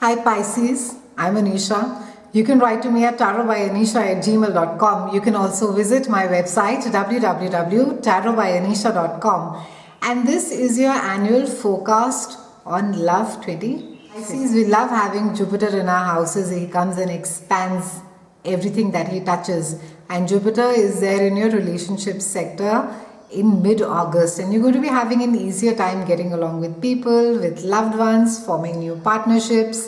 Hi Pisces, I'm Anisha. You can write to me at tarotbyanisha@gmail.com. You can also visit my website www.tarotbyanisha.com. And this is your annual forecast on Love 20. Pisces, we love having Jupiter in our houses. He comes and expands everything that he touches. And Jupiter is there in your relationship sector in mid-August, and you're going to be having an easier time getting along with people, with loved ones, forming new partnerships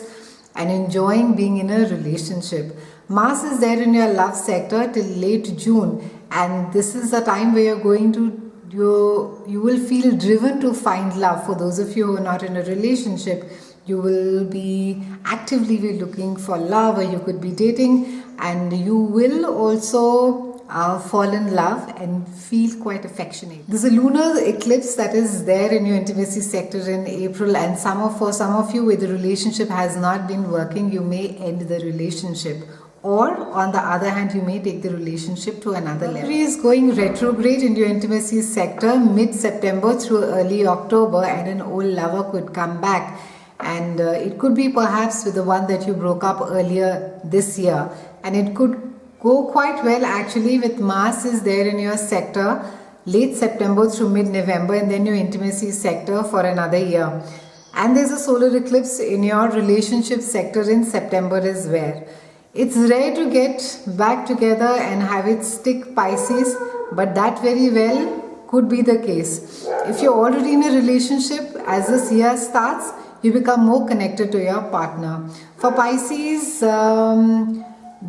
and enjoying being in a relationship. Mars is there in your love sector till late June, and this is a time where you're going to you will feel driven to find love. For those of you who are not in a relationship, you will be actively looking for love, or you could be dating, and you will also fall in love and feel quite affectionate. There's a lunar eclipse that is there in your intimacy sector in April, and for some of you where the relationship has not been working, you may end the relationship. Or on the other hand, you may take the relationship to another level. Mercury is going retrograde in your intimacy sector mid-September through early October, and an old lover could come back. And it could be perhaps with the one that you broke up earlier this year. And it could go quite well actually with Mars is there in your sector late September through mid-November, and then your intimacy sector for another year. And there's a solar eclipse in your relationship sector in September as well. It's rare to get back together and have it stick, Pisces, but that very well could be the case. If you're already in a relationship, as this year starts, you become more connected to your partner. For Pisces,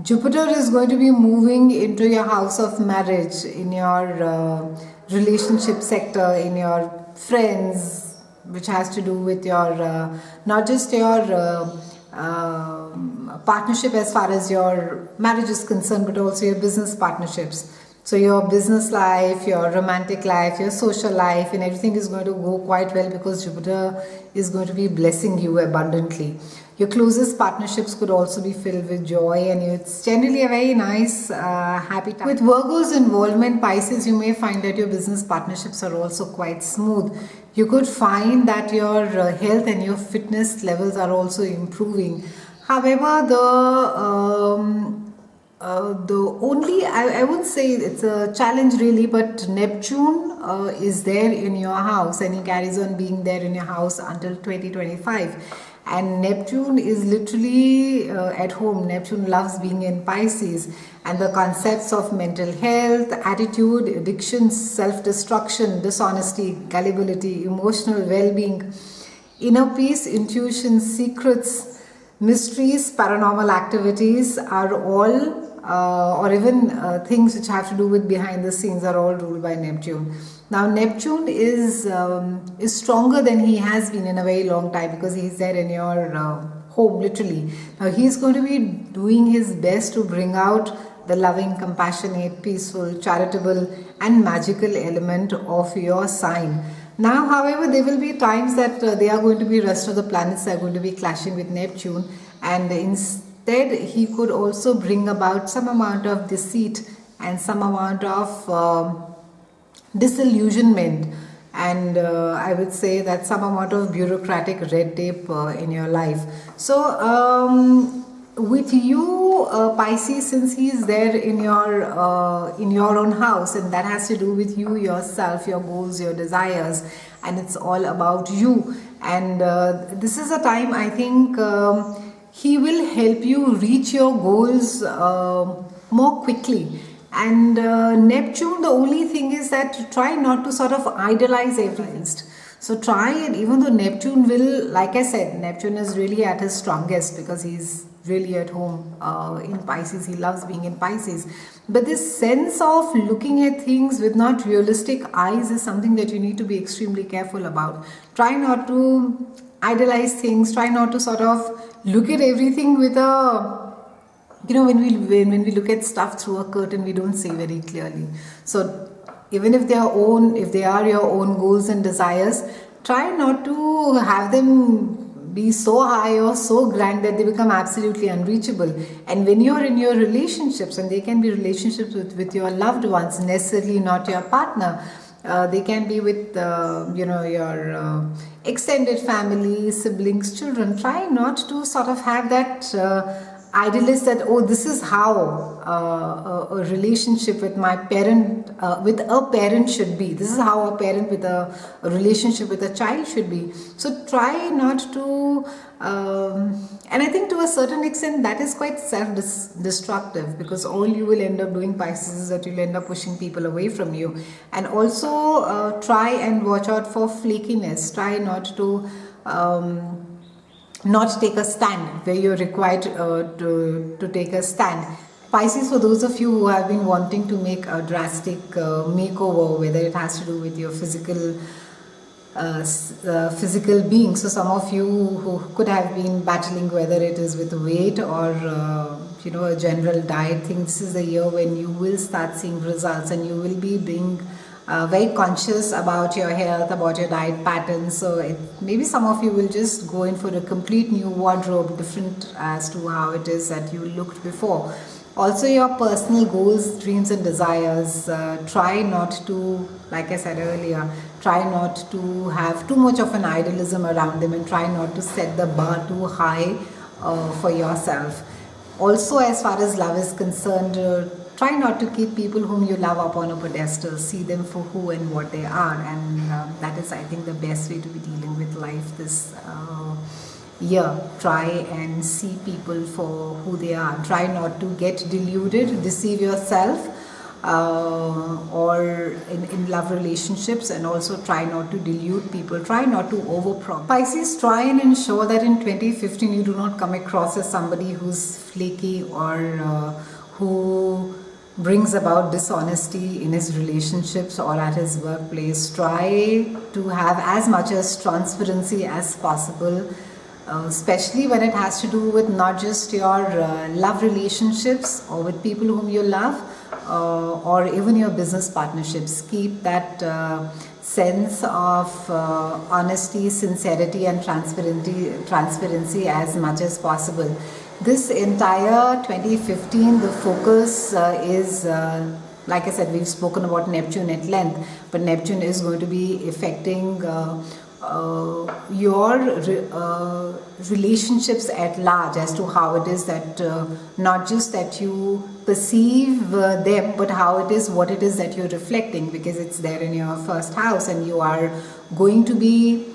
Jupiter is going to be moving into your house of marriage, in your relationship sector, in your friends, which has to do with your, not just your partnership as far as your marriage is concerned, but also your business partnerships. So your business life, your romantic life, your social life, and everything is going to go quite well because Jupiter is going to be blessing you abundantly. Your closest partnerships could also be filled with joy, and it's generally a very nice, happy time. With Virgo's involvement, Pisces, you may find that your business partnerships are also quite smooth. You could find that your health and your fitness levels are also improving. However, the only, I would say it's a challenge really, but Neptune is there in your house, and he carries on being there in your house until 2025. And Neptune is literally at home. Neptune loves being in Pisces, and the concepts of mental health, attitude, addictions, self-destruction, dishonesty, gullibility, emotional well-being, inner peace, intuition, secrets, mysteries, paranormal activities are all or even things which have to do with behind the scenes are all ruled by Neptune. Now Neptune is stronger than he has been in a very long time because he's there in your home literally. Now he's going to be doing his best to bring out the loving, compassionate, peaceful, charitable and magical element of your sign. Now however, there will be times that they are going to be, rest of the planets are going to be clashing with Neptune, and instead he could also bring about some amount of deceit and some amount of disillusionment, and I would say that some amount of bureaucratic red tape in your life. So with you Pisces, since he is there in your own house, and that has to do with you yourself, your goals, your desires, and it's all about you, and this is a time I think he will help you reach your goals more quickly. And Neptune, the only thing is that try not to sort of idolize everything. So try it, even though Neptune will, like I said, Neptune is really at his strongest because he's really at home in Pisces. He loves being in Pisces. But this sense of looking at things with not realistic eyes is something that you need to be extremely careful about. Try not to idolize things. Try not to sort of look at everything with a, you know, when we look at stuff through a curtain, we don't see very clearly. So even if they are your own goals and desires, try not to have them be so high or so grand that they become absolutely unreachable. And when you're in your relationships, and they can be relationships with your loved ones, necessarily not your partner, They can be with your extended family, siblings, children. Try not to sort of have that idealist that, oh, this is how a relationship with my parent, with a parent should be. This is how a parent with a relationship with a child should be. So try not to, and I think to a certain extent that is quite self-destructive, because all you will end up doing, Pisces, is that you'll end up pushing people away from you. And also try and watch out for flakiness. Try not to not take a stand where you're required to take a stand. Pisces, for those of you who have been wanting to make a drastic makeover, whether it has to do with your physical being. So some of you who could have been battling, whether it is with weight or a general diet thing, this is the year when you will start seeing results, and you will be being very conscious about your health, about your diet patterns. So maybe some of you will just go in for a complete new wardrobe, different as to how it is that you looked before. Also, your personal goals, dreams and desires, try not to, like I said earlier, try not to have too much of an idealism around them, and try not to set the bar too high for yourself. Also, as far as love is concerned, try not to keep people whom you love up on a pedestal. See them for who and what they are, and that is, I think, the best way to be dealing with life this year. Try and see people for who they are. Try not to get deluded, deceive yourself, or in love relationships, and also try not to delude people. Try not to overpromise. Pisces, try and ensure that in 2015 you do not come across as somebody who's flaky or who brings about dishonesty in his relationships or at his workplace. Try to have as much as transparency as possible, especially when it has to do with not just your love relationships or with people whom you love, or even your business partnerships. Keep that sense of honesty, sincerity and transparency as much as possible. This entire 2015, the focus is, like I said, we've spoken about Neptune at length, but Neptune is going to be affecting your relationships at large, as to how it is that not just that you perceive them, but how it is, what it is that you're reflecting, because it's there in your first house, and you are going to be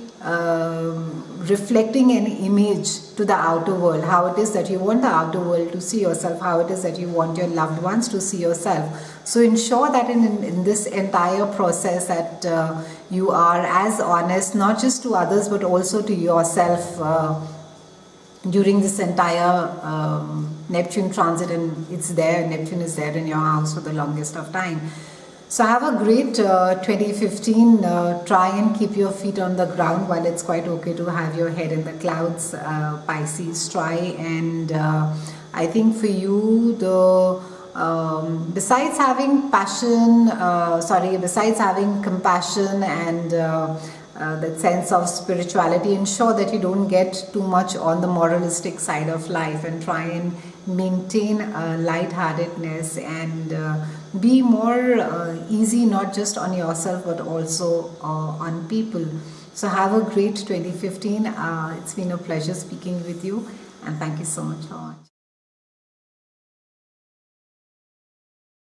reflecting an image to the outer world, how it is that you want the outer world to see yourself, how it is that you want your loved ones to see yourself. So ensure that in this entire process that you are as honest, not just to others but also to yourself during this entire Neptune transit. And it's there, Neptune is there in your house for the longest of time. So have a great 2015. Try and keep your feet on the ground while it's quite okay to have your head in the clouds, Pisces. Try and I think for you, besides having besides having compassion and that sense of spirituality, ensure that you don't get too much on the moralistic side of life, and try and maintain lightheartedness and be more easy, not just on yourself but also on people. So have a great 2015. It's been a pleasure speaking with you, and thank you so much for watching.